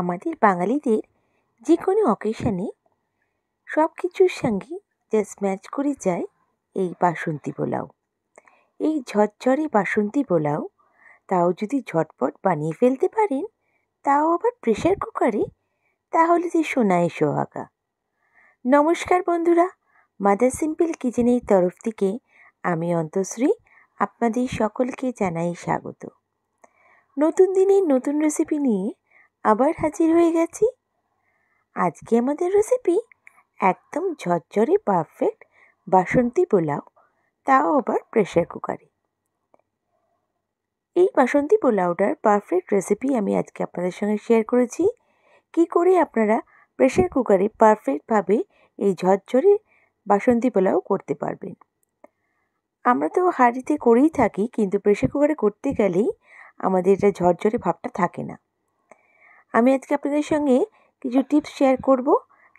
আমাদের বাঙালিদের যে কোনো অকেশানে সব কিছুর সঙ্গে জাস্ট ম্যাচ করে যায় এই বাসন্তী পোলাও। এই ঝরঝরে বাসন্তী পোলাও তাও যদি ঝটপট বানিয়ে ফেলতে পারেন, তাও আবার প্রেশার কুকারে, তাহলে যে সোনায় সোহাগা। নমস্কার বন্ধুরা, মাদার সিম্পল কিচেনের তরফ থেকে আমি অন্তশ্রী আপনাদের সকলকে জানাই স্বাগত। নতুন দিনের নতুন রেসিপি নিয়ে আবার হাজির হয়ে গেছি। আজকে আমাদের রেসিপি একদম ঝরঝরে পারফেক্ট বাসন্তী পোলাও, তাও আবার প্রেশার কুকারে। এই বাসন্তী পোলাওটার পারফেক্ট রেসিপি আমি আজকে আপনাদের সঙ্গে শেয়ার করেছি। কি করে আপনারা প্রেশার কুকারে পারফেক্টভাবে এই ঝরঝরে বাসন্তী পোলাও করতে পারবেন। আমরা তো হাঁড়িতে করেই থাকি, কিন্তু প্রেশার কুকারে করতে গেলেই আমাদের এটা ঝরঝরে ভাবটা থাকে না। আমি আজকে আপনাদের সঙ্গে কিছু টিপস শেয়ার করব,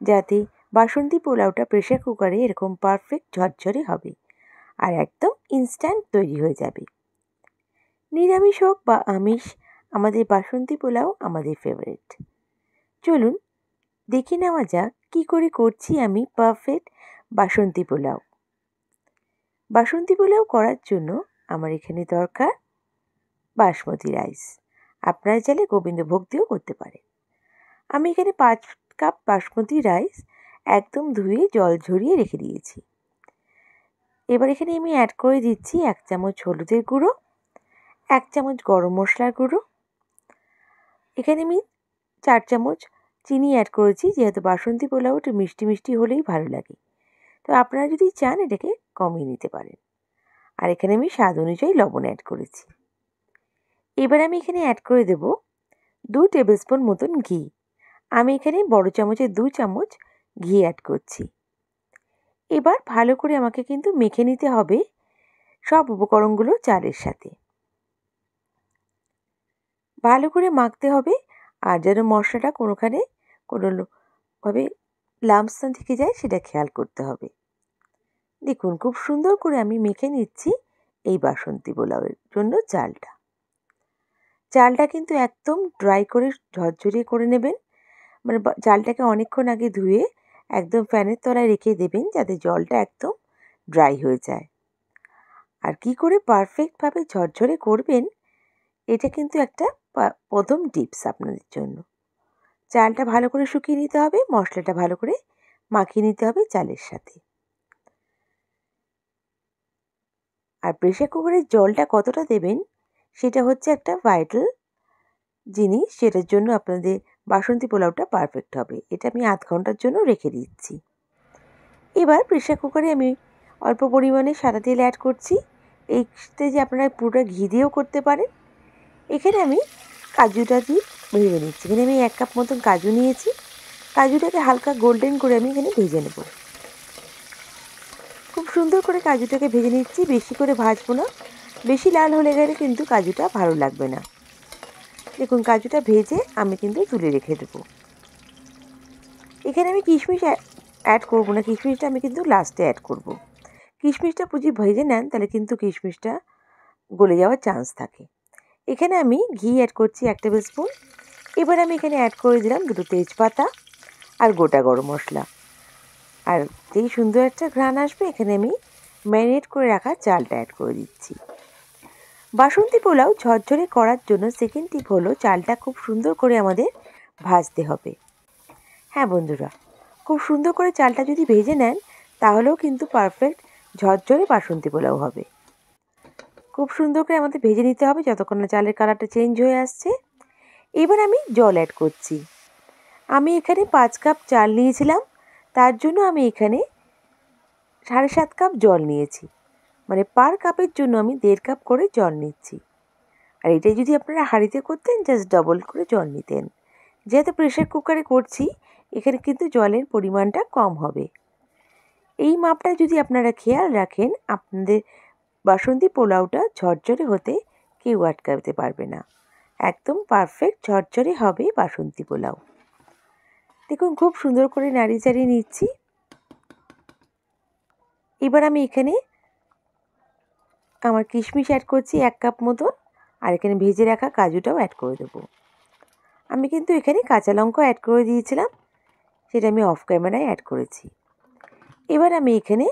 যাতে বাসন্তী পোলাওটা প্রেশার কুকারে এরকম পারফেক্ট ঝরঝরে হবে আর একদম ইনস্ট্যান্ট তৈরি হয়ে যাবে। নিরামিষ হোক বা আমিষ, আমাদের বাসন্তী পোলাও আমাদের ফেভারিট। চলুন দেখে নেওয়া যাক কী করে করছি আমি পারফেক্ট বাসন্তী পোলাও। বাসন্তী পোলাও করার জন্য আমার এখানে দরকার বাসমতি রাইস। আপনারা চাইলে গোবিন্দভোগ দিয়েও করতে পারেন। আমি এখানে 5 কাপ বাসমতি রাইস একদম ধুয়ে জল ঝরিয়ে রেখে দিয়েছি। এবার এখানে আমি অ্যাড করে দিচ্ছি 1 চামচ হলুদের গুঁড়ো, 1 চামচ গরম মশলার গুঁড়ো। এখানে আমি 4 চামচ চিনি অ্যাড করেছি, যেহেতু বাসন্তী পোলাও একটু মিষ্টি মিষ্টি হলেই ভালো লাগে। তো আপনারা যদি চান এটাকে কমিয়ে নিতে পারেন। আর এখানে আমি স্বাদ অনুযায়ী লবণ অ্যাড করেছি। এবার আমি এখানে অ্যাড করে দেব 2 টেবিল স্পুন মতন ঘি। আমি এখানে বড় চামচের 2 চামচ ঘি অ্যাড করছি। এবার ভালো করে আমাকে কিন্তু মেখে নিতে হবে সব উপকরণগুলো চালের সাথে। ভালো করে মাখতে হবে, আর যেন মশলাটা কোনোভাবে লাম্পস না থেকে যায় সেটা খেয়াল করতে হবে। দেখুন খুব সুন্দর করে আমি মেখে নিচ্ছি এই বাসন্তী পোলাওয়ের জন্য চালটা। চালটা কিন্তু একদম ড্রাই করে ঝরঝরিয়ে করে নেবেন। মানে চালটাকে অনেকক্ষণ আগে ধুয়ে একদম ফ্যানের তলায় রেখে দেবেন, যাতে জলটা একদম ড্রাই হয়ে যায়। আর কি করে পারফেক্টভাবে ঝরঝরে করবেন, এটা কিন্তু একটা প্রথম টিপস আপনাদের জন্য। চালটা ভালো করে শুকিয়ে নিতে হবে, মশলাটা ভালো করে মাখিয়ে নিতে হবে চালের সাথে। আর প্রেশার কুকারের জলটা কতটা দেবেন সেটা হচ্ছে একটা ভাইটাল জিনিস, সেটার জন্য আপনাদের বাসন্তী পোলাওটা পারফেক্ট হবে। এটা আমি আধ ঘন্টার জন্য রেখে দিচ্ছি। এবার প্রেশার কুকারে আমি অল্প পরিমাণে সাদা তেল অ্যাড করছি। এই স্টেজে আপনারা পুরোটা ঘি দিয়েও করতে পারেন। এখানে আমি কাজুটা দিয়ে ভেজে নিচ্ছি। এখানে আমি 1 কাপ মতন কাজু নিয়েছি। কাজুটাকে হালকা গোল্ডেন করে আমি এখানে ভেজে নেব। খুব সুন্দর করে কাজুটাকে ভেজে নিচ্ছি, বেশি করে ভাজবো না। বেশি লাল হলে গেলে কিন্তু কাজুটা ভালো লাগবে না। দেখুন কাজুটা ভেজে আমি কিন্তু তুলে রেখে দেবো। এখানে আমি কিশমিশ অ্যাড করবো না, কিশমিশটা আমি কিন্তু লাস্টে অ্যাড করব। কিশমিশটা যদি ভেজে নেন তাহলে কিন্তু কিশমিশটা গলে যাওয়ার চান্স থাকে। এখানে আমি ঘি অ্যাড করছি 1 টেবিল স্পুন। এবার আমি এখানে অ্যাড করে দিলাম 2টো তেজপাতা আর গোটা গরম মশলা। আর যেই সুন্দর একটা ঘ্রাণ আসবে, এখানে আমি ম্যারিনেট করে রাখা চালটা অ্যাড করে দিচ্ছি। বাসন্তী পোলাও ঝরঝরে করার জন্য সেকেন্ড টিপ হলো চালটা খুব সুন্দর করে আমাদের ভাজতে হবে। হ্যাঁ বন্ধুরা, খুব সুন্দর করে চালটা যদি ভেজে নেন তাহলেও কিন্তু পারফেক্ট ঝরঝরে বাসন্তী পোলাও হবে। খুব সুন্দর করে আমাদের ভেজে নিতে হবে যতক্ষণ না চালের কালারটা চেঞ্জ হয়ে আসছে। এবার আমি জল অ্যাড করছি। আমি এখানে 5 কাপ চাল নিয়েছিলাম, তার জন্য আমি এখানে 7.5 কাপ জল নিয়েছি। মানে পার কাপের জন্য আমি 1.5 কাপ করে জল নিচ্ছি। আর এটাই যদি আপনারা হাঁড়িতে করতেন জাস্ট ডবল করে জল নিতেন। যেহেতু প্রেশার কুকারে করছি, এখানে কিন্তু জলের পরিমাণটা কম হবে। এই মাপটা যদি আপনারা খেয়াল রাখেন, আপনাদের বাসন্তী পোলাওটা ঝরঝরে হতে কেউ আটকাতে পারবে না। একদম পারফেক্ট ঝরঝরে হবে বাসন্তী পোলাও। দেখুন খুব সুন্দর করে নাড়িয়ে চাড়িয়ে নিচ্ছি। এবার আমি এখানে আমার কিশমিশ অ্যাড করছি 1 কাপ মতন, আর এখানে ভেজে রাখা কাজুটাও অ্যাড করে দেবো। আমি কিন্তু এখানে কাঁচা লঙ্কা অ্যাড করে দিয়েছিলাম, সেটা আমি অফ ক্যামেরায় অ্যাড করেছি। এবার আমি এখানে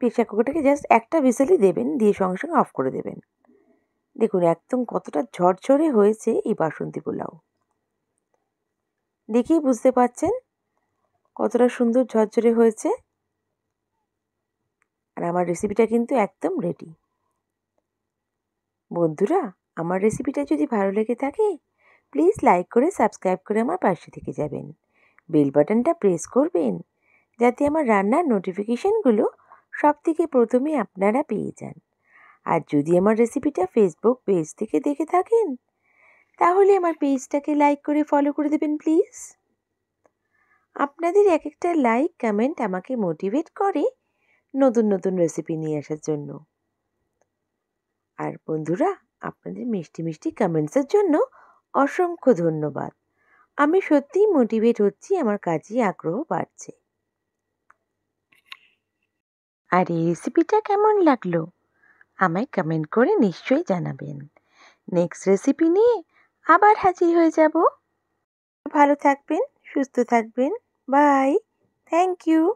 প্রেসার কুকারটাকে জাস্ট একটা হুইসেলই দেবেন, দিয়ে সঙ্গে সঙ্গে অফ করে দেবেন। দেখুন একদম কতটা ঝরঝরে হয়েছে এই বাসন্তী পোলাও। দেখেই বুঝতে পারছেন কতটা সুন্দর ঝরঝরে হয়েছে। আর আমার রেসিপিটা কিন্তু একদম রেডি। বন্ধুরা, আমার রেসিপিটা যদি ভালো লেগে থাকে প্লিজ লাইক করে সাবস্ক্রাইব করে আমার পাশে থেকে যাবেন। বেল বাটনটা প্রেস করবেন যাতে আমার রান্নার নোটিফিকেশানগুলো সবথেকে প্রথমে আপনারা পেয়ে যান। আর যদি আমার রেসিপিটা ফেসবুক পেজ থেকে দেখে থাকেন তাহলে আমার পেজটাকে লাইক করে ফলো করে দেবেন প্লিজ। আপনাদের এক একটা লাইক কমেন্ট আমাকে মোটিভেট করে নতুন নতুন রেসিপি নিয়ে আসার জন্য। আর বন্ধুরা, আপনাদের মিষ্টি মিষ্টি কমেন্টসের জন্য অসংখ্য ধন্যবাদ। আমি সত্যিই মোটিভেট হচ্ছি, আমার কাজে আগ্রহ বাড়ছে। আর এই রেসিপিটা কেমন লাগলো আমায় কমেন্ট করে নিশ্চয়ই জানাবেন। নেক্সট রেসিপি নিয়ে আবার হাজির হয়ে যাব। ভালো থাকবেন, সুস্থ থাকবেন। বাই। Thank you.